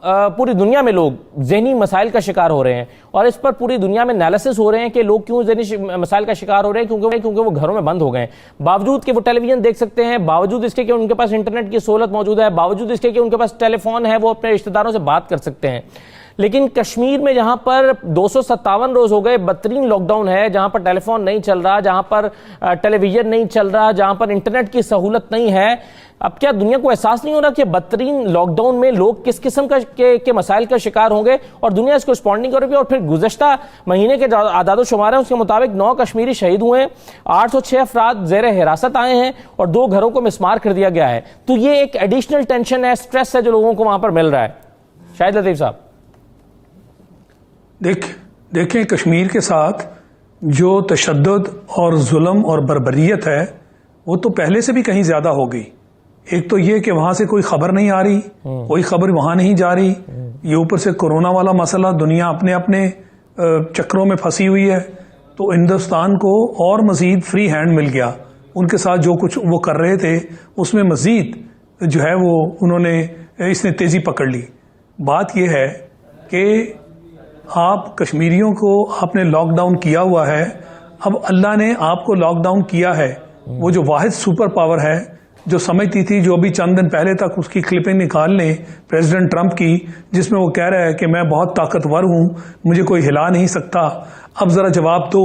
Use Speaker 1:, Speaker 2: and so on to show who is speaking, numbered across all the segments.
Speaker 1: पूरी दुनिया में लोग ज़हनी मसाइल का शिकार हो रहे हैं और इस पर पूरी दुनिया में एनालिसिस हो रहे हैं कि लोग क्यों ज़हनी मसाइल का शिकार हो रहे हैं, क्योंकि वो घरों में बंद हो गए हैं। बावजूद कि वो टेलीविजन देख सकते हैं, बावजूद इसके कि उनके पास इंटरनेट की सहूलत मौजूद है, बावजूद इसके कि उनके पास टेलीफोन है, वो अपने रिश्तेदारों से बात कर सकते हैं। लेकिन कश्मीर में जहां पर 257 रोज हो गए, बदतरीन लॉकडाउन है, जहां पर टेलीफोन नहीं चल रहा, जहां पर टेलीविजन नहीं चल रहा, जहां पर इंटरनेट की सहूलत नहीं है, अब क्या दुनिया को एहसास नहीं हो रहा कि बदतरीन लॉकडाउन में लोग किस किस्म के मसाइल का शिकार होंगे और दुनिया इसको रिस्पॉन्ड नहीं करेगी? और फिर गुज़श्ता महीने के आदाद शुमार है, उसके मुताबिक 9 कश्मीरी शहीद हुए हैं, 806 अफराद ज़ेर हिरासत आए हैं और 2 घरों को मिसमार कर दिया गया है। तो ये एक एडिशनल टेंशन है, स्ट्रेस है जो लोगों को वहां पर मिल रहा है। शाहिद लतीफ साहब,
Speaker 2: देखें कश्मीर के साथ जो तशद्दुद और जुल्म और बर्बरियत है वो तो पहले से भी कहीं ज्यादा हो गई। एक तो ये कि वहां से कोई खबर नहीं आ रही, कोई खबर वहां नहीं जा रही, ये ऊपर से कोरोना वाला मसला, दुनिया अपने अपने चक्रों में फंसी हुई है। तो हिंदुस्तान को और मजीद फ्री हैंड मिल गया, उनके साथ जो कुछ वो कर रहे थे उसमें मजीद जो है वो उन्होंने इसने तेजी पकड़ ली। बात यह है कि आप कश्मीरियों को आपने लॉकडाउन किया हुआ है, अब अल्लाह ने आपको लॉकडाउन किया है। वो जो वाहिद सुपर पावर है जो समझती थी, जो अभी चंद दिन पहले तक उसकी क्लिपिंग निकाल लें प्रेसिडेंट ट्रंप की, जिसमें वो कह रहा है कि मैं बहुत ताकतवर हूं, मुझे कोई हिला नहीं सकता। अब जरा जवाब दो,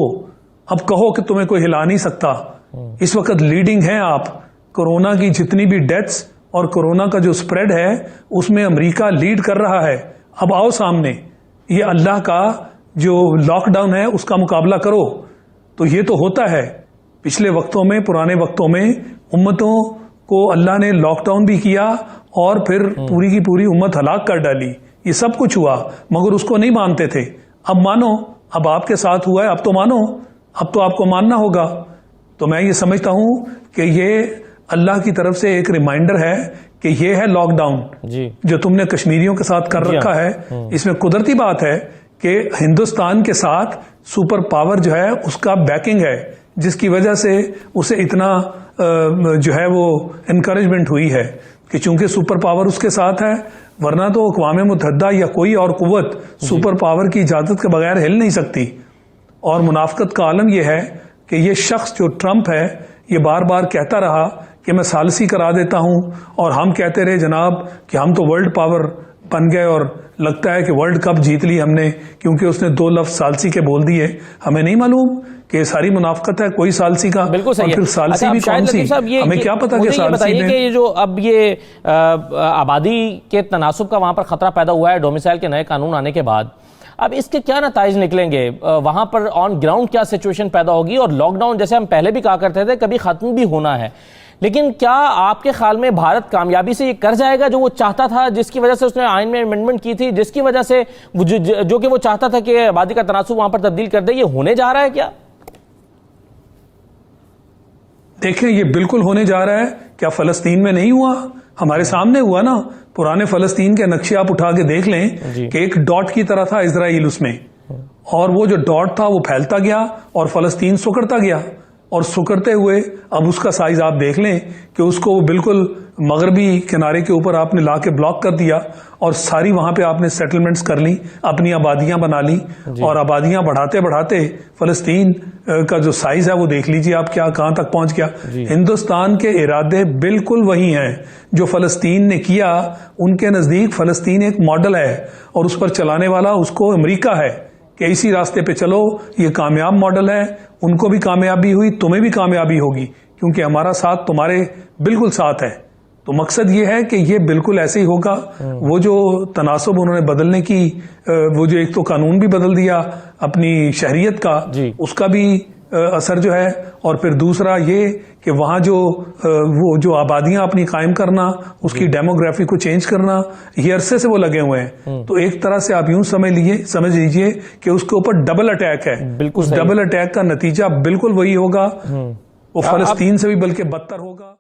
Speaker 2: अब कहो कि तुम्हें कोई हिला नहीं सकता। इस वक्त लीडिंग है आप, कोरोना की जितनी भी डेथ्स और कोरोना का जो स्प्रेड है उसमें अमेरिका लीड कर रहा है। अब आओ सामने, ये अल्लाह का जो लॉकडाउन है उसका मुकाबला करो। तो ये तो होता है, पिछले वक्तों में, पुराने वक्तों में उम्मतों को अल्लाह ने लॉकडाउन भी किया और फिर पूरी की पूरी उम्मत हलाक कर डाली। ये सब कुछ हुआ मगर उसको नहीं मानते थे। अब मानो, अब आपके साथ हुआ है, अब तो मानो, अब तो आपको मानना होगा। तो मैं ये समझता हूं कि ये अल्लाह की तरफ से एक रिमाइंडर है कि ये है लॉकडाउन जो तुमने कश्मीरियों के साथ कर रखा है। इसमें कुदरती बात है कि हिंदुस्तान के साथ सुपर पावर जो है उसका बैकिंग है, जिसकी वजह से उसे इतना जो है वो इनकरेजमेंट हुई है कि चूंकि सुपर पावर उसके साथ है, वरना तो अक़वाम मुत्तहिदा या कोई और कुव्वत सुपर पावर की इजाजत के बगैर हिल नहीं सकती। और मुनाफकत का आलम यह है कि ये शख्स जो ट्रंप है ये बार बार कहता रहा कि मैं सालसी करा देता हूं, और हम कहते रहे जनाब कि हम तो वर्ल्ड पावर बन गए और लगता है कि वर्ल्ड कप जीत ली हमने, क्योंकि उसने 2 लफ्ज सालसी के बोल दिए। हमें नहीं मालूम कि सारी मुनाफकत है कोई सालसी का,
Speaker 1: बिल्कुल सही
Speaker 2: और फिर सालसी भी कौन सी, हमें क्या पता कि सालसी में।
Speaker 1: कि ये जो अब ये आबादी के तनासुब का वहां पर खतरा पैदा हुआ है डोमिसाइल के नए कानून आने के बाद, अब इसके क्या नताइज निकलेंगे, वहां पर ऑन ग्राउंड क्या सिचुएशन पैदा होगी? और लॉकडाउन जैसे हम पहले भी कहा करते थे कभी खत्म भी होना है, लेकिन क्या आपके ख्याल में भारत कामयाबी से ये कर जाएगा जो वो चाहता था, जिसकी वजह से उसने आइन में अमेंडमेंट की थी, जिसकी वजह से जो कि वो चाहता था कि आबादी का तनासुब वहां पर तब्दील कर दे, ये होने जा रहा है क्या?
Speaker 2: देखें, ये बिल्कुल होने जा रहा है। क्या फलस्तीन में नहीं हुआ? हमारे सामने हुआ ना। पुराने फलस्तीन के नक्शे आप उठा के देख लें कि एक डॉट की तरह था इजराइल उसमें, और वो जो डॉट था वो फैलता गया और फलस्तीन सुकड़ता गया, और सुकड़ते हुए अब उसका साइज आप देख लें कि उसको बिल्कुल मगरबी किनारे के ऊपर आपने ला के ब्लॉक कर दिया और सारी वहां पे आपने सेटलमेंट्स कर ली, अपनी आबादियां बना ली, और आबादियां बढ़ाते बढ़ाते फलस्तीन का जो साइज है वो देख लीजिए आप क्या कहां तक पहुंच गया। हिंदुस्तान के इरादे बिल्कुल वही हैं जो फलस्तीन ने किया। उनके नजदीक फलस्तीन एक मॉडल है और उस पर चलाने वाला उसको अमेरिका है कि इसी रास्ते पे चलो, ये कामयाब मॉडल है। उनको भी कामयाबी हुई, तुम्हें भी कामयाबी होगी, क्योंकि हमारा साथ तुम्हारे बिल्कुल साथ है। तो मकसद ये है कि ये बिल्कुल ऐसे ही होगा। वो जो तनासुब उन्होंने बदलने की, वो जो एक तो कानून भी बदल दिया अपनी शहरियत का, उसका भी असर जो है, और फिर दूसरा ये कि वहां जो वो जो आबादियां अपनी कायम करना, उसकी डेमोग्राफी को चेंज करना, ये अरसे से वो लगे हुए हैं। तो एक तरह से आप यूं समझ लीजिए कि उसके ऊपर डबल अटैक है। उस डबल अटैक का नतीजा बिल्कुल वही होगा, वो फलस्तीन से भी बल्कि बदतर होगा।